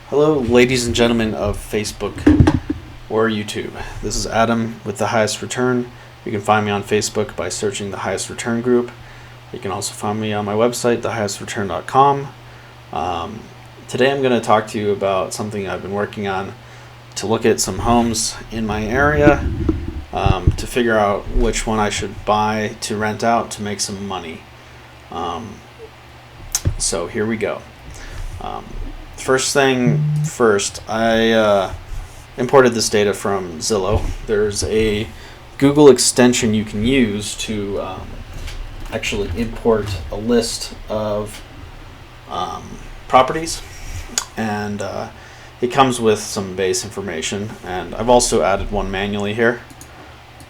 Hello, ladies and gentlemen of Facebook or YouTube. This is Adam with The Highest Return. You can find me on Facebook by searching The Highest Return Group. You can also find me on my website, thehighestreturn.com. Today I'm going to talk to you about something I've been working on to look at some homes in my area to figure out which one I should buy to rent out to make some money. So here we go. First thing first, I imported this data from Zillow. There's a Google extension you can use to actually import a list of properties, and it comes with some base information, and I've also added one manually here,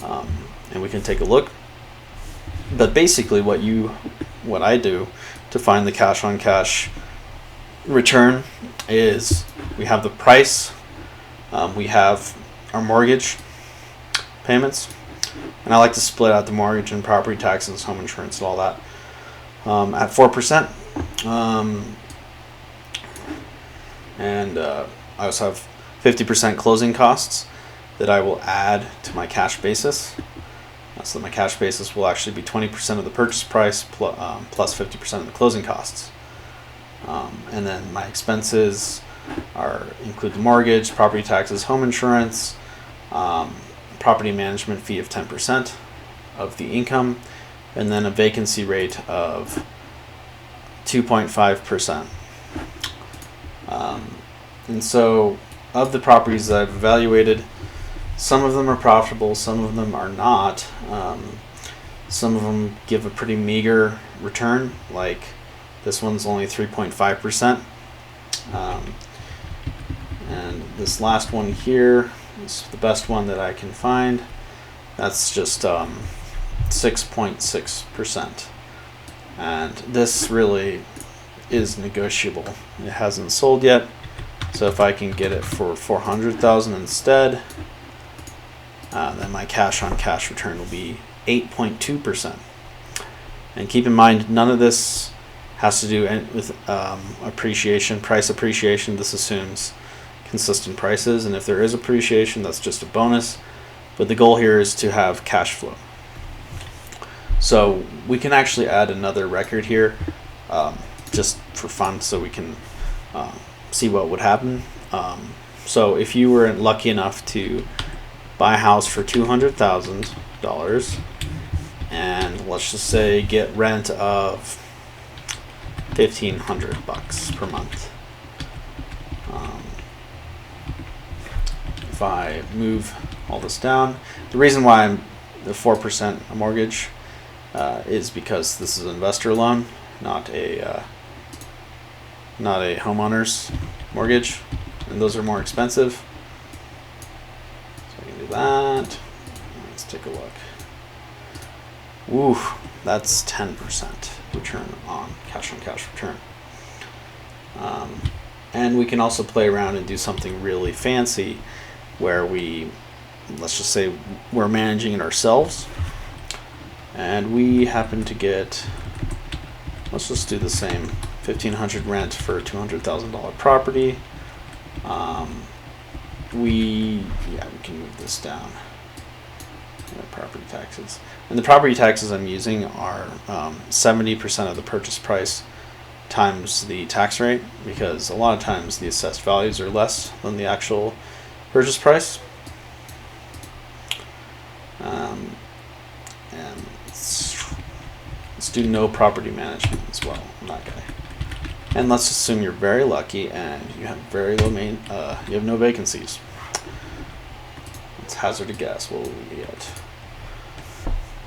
and we can take a look. But basically what I do to find the cash on cash return is we have the price, we have our mortgage payments, and I like to split out the mortgage and property taxes, home insurance, and all that at 4%. And I also have 50% closing costs that I will add to my cash basis. So my cash basis will actually be 20% of the purchase price plus 50% of the closing costs. And then my expenses include the mortgage, property taxes, home insurance, property management fee of 10% of the income, and then a vacancy rate of 2.5%. And so of the properties that I've evaluated, some of them are profitable, some of them are not. Some of them give a pretty meager return, like this one's only 3.5%. And this last one here is the best one that I can find. That's just 6.6%. And this really is negotiable. It hasn't sold yet. So if I can get it for $400,000 instead, then my cash on cash return will be 8.2%. And keep in mind, none of this has to do with appreciation, price appreciation. This assumes consistent prices, and if there is appreciation, that's just a bonus. But the goal here is to have cash flow. So we can actually add another record here just for fun, so we can see what would happen. So if you were lucky enough to buy a house for $200,000 and let's just say get rent of $1,500 per month. If I move all this down, the reason why I'm the 4% mortgage is because this is an investor loan, not a homeowner's mortgage, and those are more expensive. So I can do that. Let's take a look. Ooh, that's 10% return on cash return. And we can also play around and do something really fancy where let's just say we're managing it ourselves, and we happen to get, let's just do the same, $1,500 rent for a $200,000 property. We can move this down. Property taxes, and the property taxes I'm using are 70% of the purchase price times the tax rate, because a lot of times the assessed values are less than the actual purchase price. And let's do no property management as well on that guy. And let's assume you're very lucky and you have very low you have no vacancies. Let's hazard a guess. What will we get?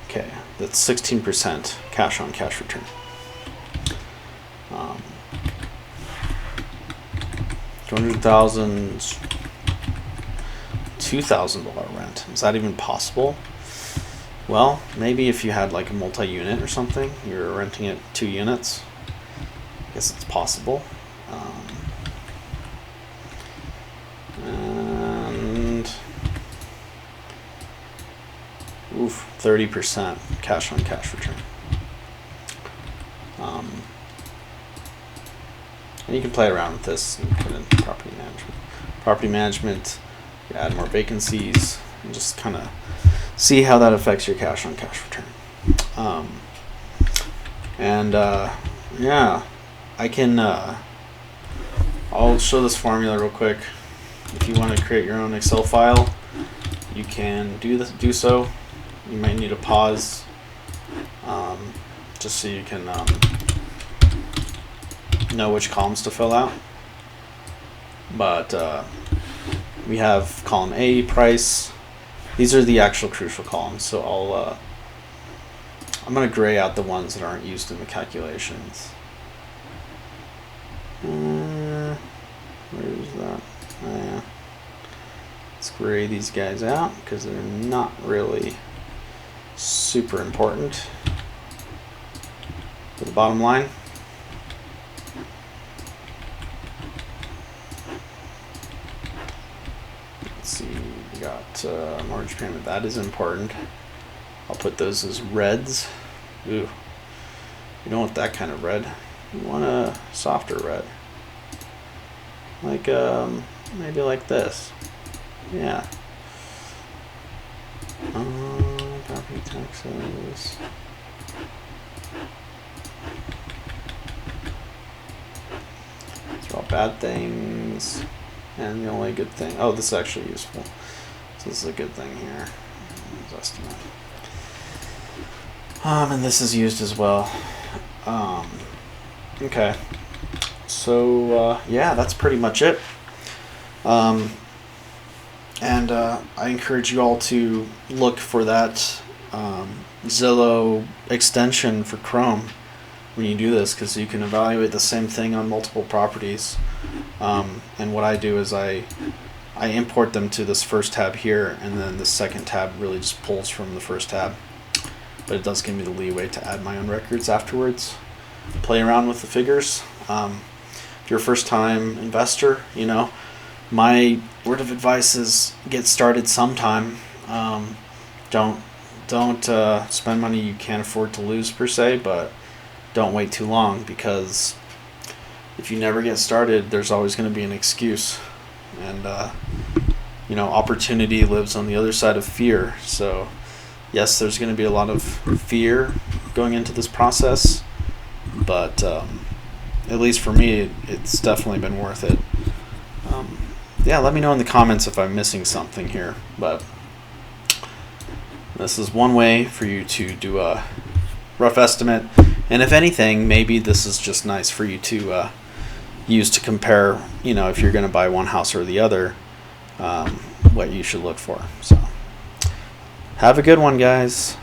Okay, that's 16% cash on cash return. $200,000, $2,000 rent. Is that even possible? Well, maybe if you had like a multi-unit or something, you're renting it 2 units. I guess it's possible. And 30% cash on cash return. And you can play around with this and put in property management. Property management, you add more vacancies, and just kind of see how that affects your cash on cash return. Yeah, I can, I'll show this formula real quick. If you want to create your own Excel file, you can do so. You might need a pause, just so you can know which columns to fill out. But we have column A, price. These are the actual crucial columns. So I'm going to gray out the ones that aren't used in the calculations. Where is that? Oh, yeah. Let's gray these guys out because they're not really super important to the bottom line. Let's see, we got mortgage payment. That is important. I'll put those as reds. Ooh, you don't want that kind of red. You want a softer red, like maybe like this. Yeah. Property taxes. These are all bad things, and the only good thing. Oh, this is actually useful. So this is a good thing here. Estimate. And this is used as well. Okay. So yeah, that's pretty much it. And I encourage you all to look for that Zillow extension for Chrome when you do this, because you can evaluate the same thing on multiple properties. And what I do is I import them to this first tab here, and then the second tab really just pulls from the first tab. But it does give me the leeway to add my own records afterwards. Play around with the figures. If you're a first-time investor, my word of advice is get started sometime. Don't spend money you can't afford to lose per se, but don't wait too long, because if you never get started, there's always going to be an excuse. And opportunity lives on the other side of fear. So yes, there's going to be a lot of fear going into this process, but at least for me, it's definitely been worth it. Yeah, let me know in the comments if I'm missing something here, but this is one way for you to do a rough estimate. And if anything, maybe this is just nice for you to use to compare, if you're going to buy one house or the other, what you should look for. So have a good one, guys.